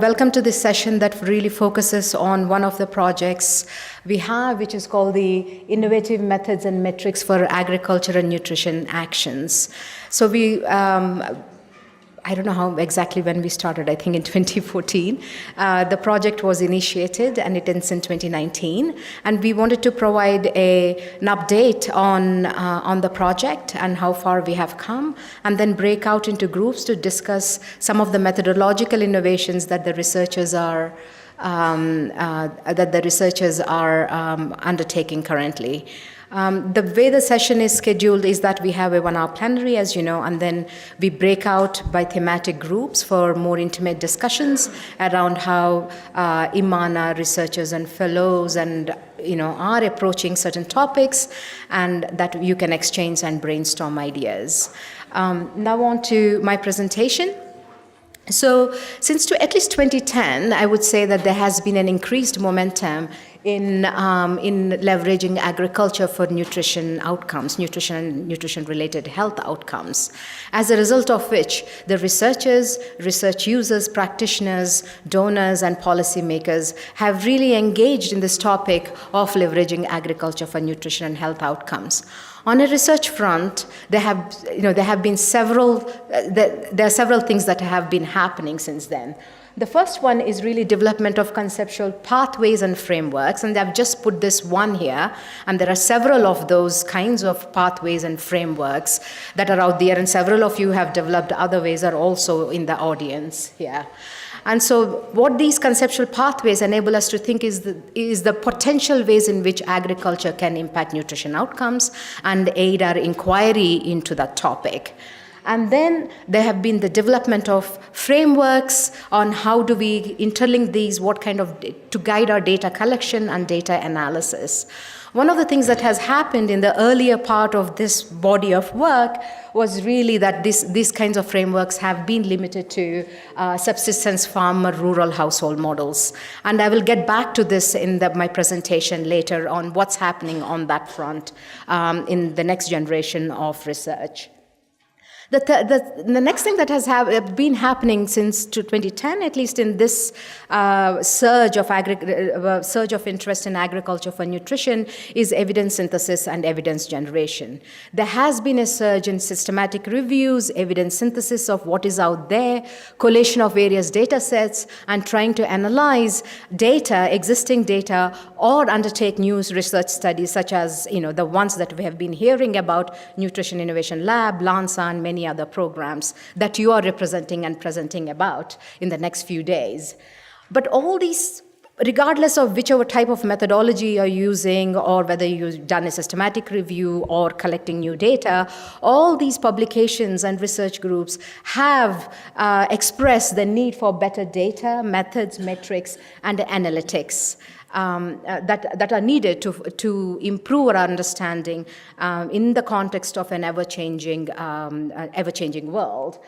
Welcome to this session that really focuses on one of the projects we have, which is called the Innovative Methods and Metrics for Agriculture and Nutrition Actions. So I don't know how exactly when we started, I think in 2014. The project was initiated and it ends in 2019. And we wanted to provide an update on the project and how far we have come, and then break out into groups to discuss some of the methodological innovations that the researchers are undertaking currently. The way the session is scheduled is that we have a 1-hour plenary, as you know, and then we break out by thematic groups for more intimate discussions around how IMMANA researchers and fellows and are approaching certain topics, and that you can exchange and brainstorm ideas. Now on to my presentation. So since at least 2010, I would say that there has been an increased momentum in leveraging agriculture for nutrition outcomes, nutrition and nutrition-related health outcomes, as a result of which the researchers, research users, practitioners, donors, and policymakers have really engaged in this topic of leveraging agriculture for nutrition and health outcomes. On a research front, there are several things that have been happening since then. The first one is really development of conceptual pathways and frameworks, and I've just put this one here, and there are several of those kinds of pathways and frameworks that are out there, and several of you have developed other ways are also in the audience here. And so what these conceptual pathways enable us to think is the potential ways in which agriculture can impact nutrition outcomes and aid our inquiry into that topic. And then there have been the development of frameworks on how do we interlink these, to guide our data collection and data analysis. One of the things that has happened in the earlier part of this body of work was really that these kinds of frameworks have been limited to subsistence farmer rural household models. And I will get back to this in my presentation later on what's happening on that front in the next generation of research. The next thing that has been happening since 2010, at least in this surge of interest in agriculture for nutrition, is evidence synthesis and evidence generation. There has been a surge in systematic reviews, evidence synthesis of what is out there, collation of various data sets, and trying to analyze existing data, or undertake new research studies such as the ones that we have been hearing about, Nutrition Innovation Lab, LANSA, and many other programs that you are representing and presenting about in the next few days. But all these, regardless of whichever type of methodology you're using, or whether you've done a systematic review or collecting new data, all these publications and research groups have expressed the need for better data, methods, metrics, and analytics that are needed to improve our understanding in the context of an ever-changing world.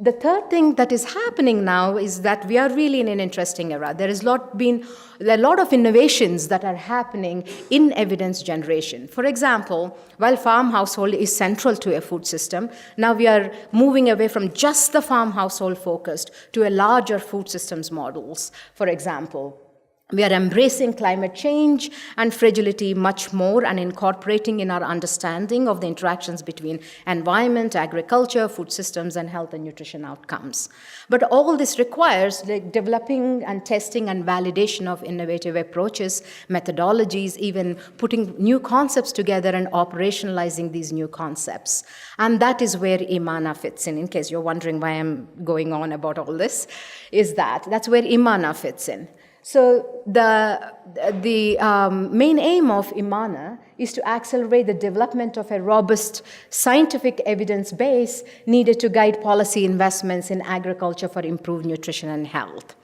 The third thing that is happening now is that we are really in an interesting era. There is a lot of innovations that are happening in evidence generation. For example, while farm household is central to a food system, now we are moving away from just the farm household focused to a larger food systems models. For example, we are embracing climate change and fragility much more and incorporating in our understanding of the interactions between environment, agriculture, food systems, and health and nutrition outcomes. But all this requires developing and testing and validation of innovative approaches, methodologies, even putting new concepts together and operationalizing these new concepts. And that is where IMMANA fits in case you're wondering why I'm going on about all this, that's where IMMANA fits in. So the main aim of IMMANA is to accelerate the development of a robust scientific evidence base needed to guide policy investments in agriculture for improved nutrition and health.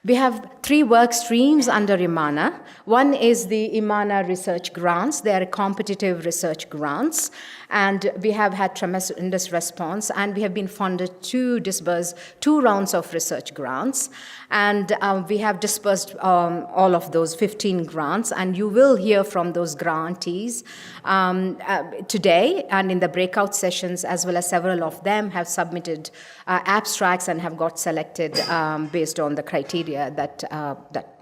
We have 3 work streams under IMMANA. One is the IMMANA research grants. They are competitive research grants. And we have had tremendous response. And we have been funded to disburse 2 rounds of research grants. And we have disbursed all of those 15 grants. And you will hear from those grantees today and in the breakout sessions, as well as several of them have submitted abstracts and have got selected based on the criteria that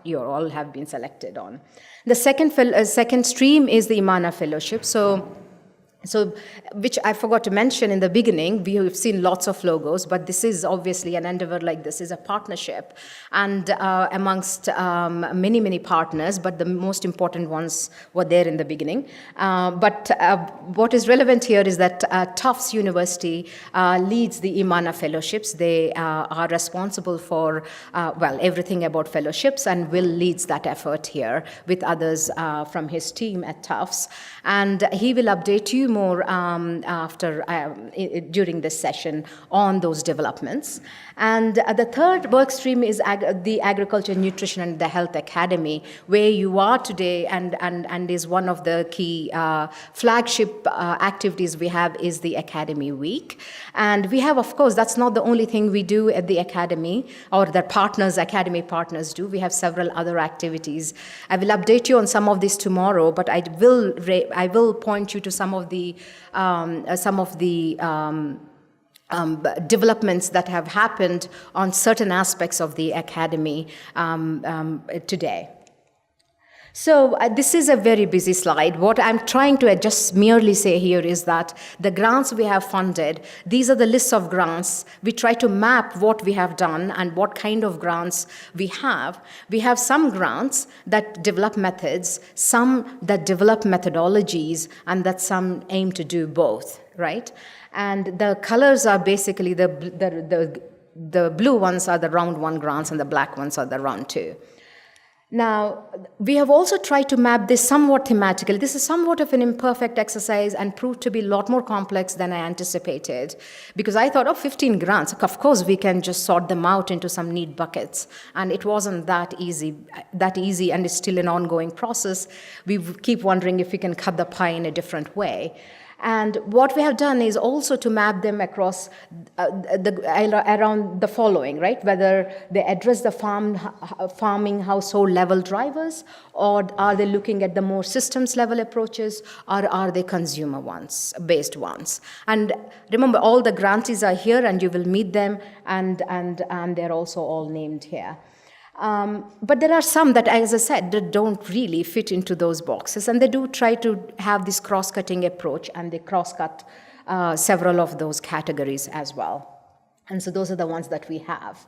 you all have been selected on. The second stream is the Amana Fellowship. So, which I forgot to mention in the beginning, we have seen lots of logos, but this is obviously an endeavor like this is a partnership and amongst many, many partners, but the most important ones were there in the beginning. But what is relevant here is that Tufts University leads the IMMANA Fellowships. They are responsible for, everything about fellowships, and Will leads that effort here with others from his team at Tufts. And he will update you more during this session on those developments. And the third work stream is the Agriculture, Nutrition and the Health Academy, where you are today and is one of the key flagship activities we have is the Academy Week. And we have, of course, that's not the only thing we do at the Academy or the Academy partners do. We have several other activities. I will update you on some of this tomorrow, but I will point you to some of the developments that have happened on certain aspects of the Academy today. So this is a very busy slide. What I'm trying to just merely say here is that the grants we have funded, these are the lists of grants. We try to map what we have done and what kind of grants we have. We have some grants that develop methods, some that develop methodologies, and that some aim to do both, right? And the colors are basically the blue ones are the round 1 grants and the black ones are the round 2. Now, we have also tried to map this somewhat thematically. This is somewhat of an imperfect exercise and proved to be a lot more complex than I anticipated, because I thought, 15 grants, of course we can just sort them out into some neat buckets. And it wasn't that easy, and it's still an ongoing process. We keep wondering if we can cut the pie in a different way. And what we have done is also to map them across around the following, right? Whether they address the farming household level drivers, or are they looking at the more systems level approaches, or are they consumer based ones? And remember, all the grantees are here, and you will meet them, and they're also all named here. But there are some that, as I said, that don't really fit into those boxes, and they do try to have this cross-cutting approach, and they cross-cut several of those categories as well. And so those are the ones that we have.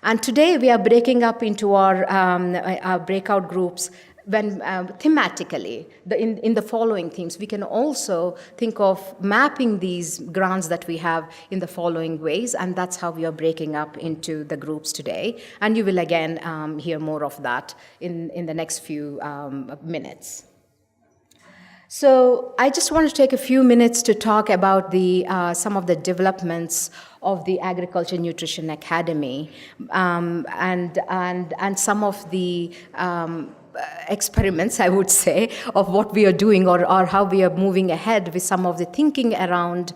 And today we are breaking up into our breakout groups when thematically, in the following themes. We can also think of mapping these grants that we have in the following ways, and that's how we are breaking up into the groups today. And you will again hear more of that in the next few minutes. So I just want to take a few minutes to talk about some of the developments of the Agriculture Nutrition Academy and some of the experiments, I would say, of what we are doing or how we are moving ahead with some of the thinking around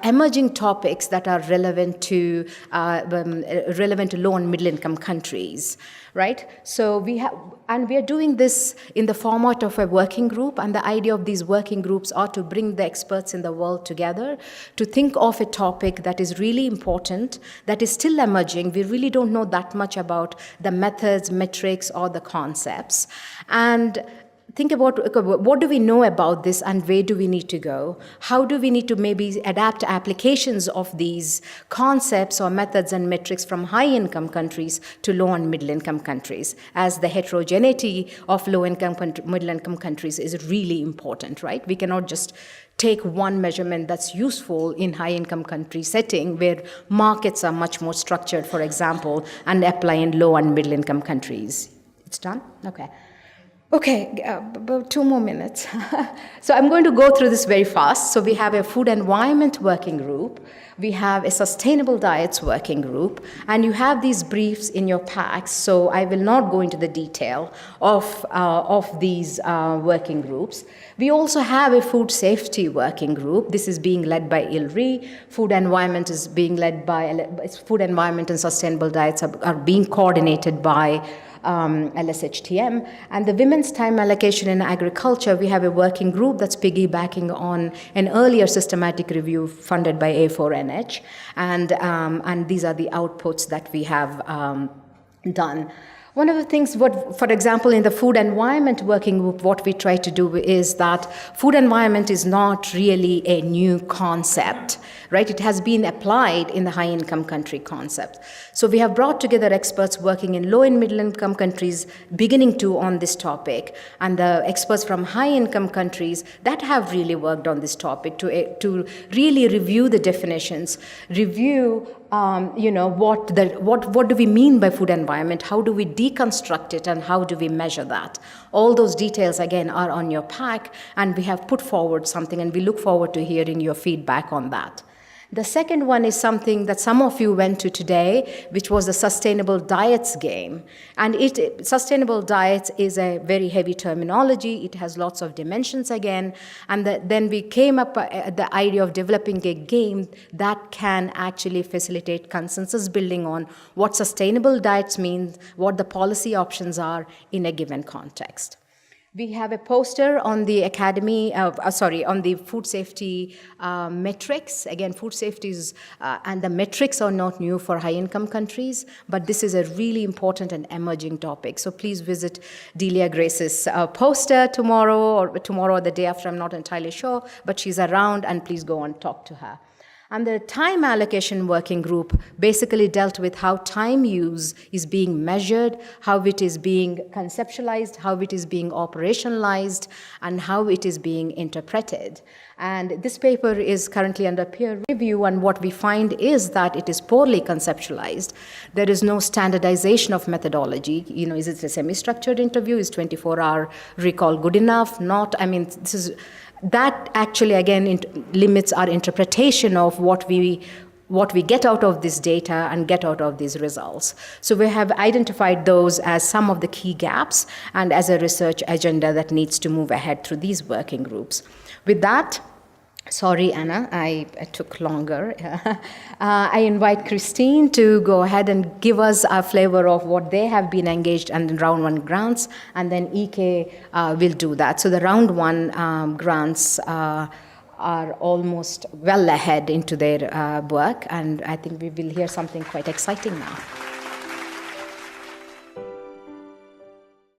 emerging topics that are relevant to low and middle income countries, right? So we are doing this in the format of a working group, and the idea of these working groups are to bring the experts in the world together to think of a topic that is really important, that is still emerging. We really don't know that much about the methods, metrics, or the concepts. And think about what do we know about this and where do we need to go? How do we need to maybe adapt applications of these concepts or methods and metrics from high-income countries to low- and middle-income countries, as the heterogeneity of low-income, middle-income countries is really important, right? We cannot just take one measurement that's useful in high-income country setting where markets are much more structured, for example, and apply in low- and middle-income countries. It's done? Okay. Okay, about 2 more minutes. So I'm going to go through this very fast. So we have a food environment working group, we have a sustainable diets working group, and you have these briefs in your packs. So I will not go into the detail of these working groups. We also have a food safety working group. This is being led by ILRI. Food environment is being led by food environment and sustainable diets are being coordinated by LSHTM. And the women's time allocation in agriculture, we have a working group that's piggybacking on an earlier systematic review funded by A4NH. And these are the outputs that we have done. One of the things, for example, in the food environment working group, what we try to do is that food environment is not really a new concept, right? It has been applied in the high-income country concept. So we have brought together experts working in low and middle-income countries, beginning to on this topic, and the experts from high-income countries that have really worked on this topic to really review the definitions, review what do we mean by food environment? How do we deconstruct it, and how do we measure that? All those details, again, are on your pack, and we have put forward something, and we look forward to hearing your feedback on that. The second one is something that some of you went to today, which was the sustainable diets game. And sustainable diets is a very heavy terminology. It has lots of dimensions again. And then we came up with the idea of developing a game that can actually facilitate consensus building on what sustainable diets mean, what the policy options are in a given context. We have a poster on the on the food safety metrics. Again, food safety is, and the metrics are not new for high-income countries, but this is a really important and emerging topic. So please visit Delia Grace's poster tomorrow or the day after, I'm not entirely sure, but she's around, and please go and talk to her. And the time allocation working group basically dealt with how time use is being measured, how it is being conceptualized, how it is being operationalized, and how it is being interpreted. And this paper is currently under peer review, and what we find is that it is poorly conceptualized. There is no standardization of methodology. Is it a semi-structured interview? Is 24-hour recall good enough? Not. That actually, again, limits our interpretation of what we get out of this data and get out of these results. So we have identified those as some of the key gaps and as a research agenda that needs to move ahead through these working groups. With that, sorry, Anna, I took longer. I invite Christine to go ahead and give us a flavor of what they have been engaged in round 1 grants, and then EK will do that. So the round 1 grants are almost well ahead into their work, and I think we will hear something quite exciting now.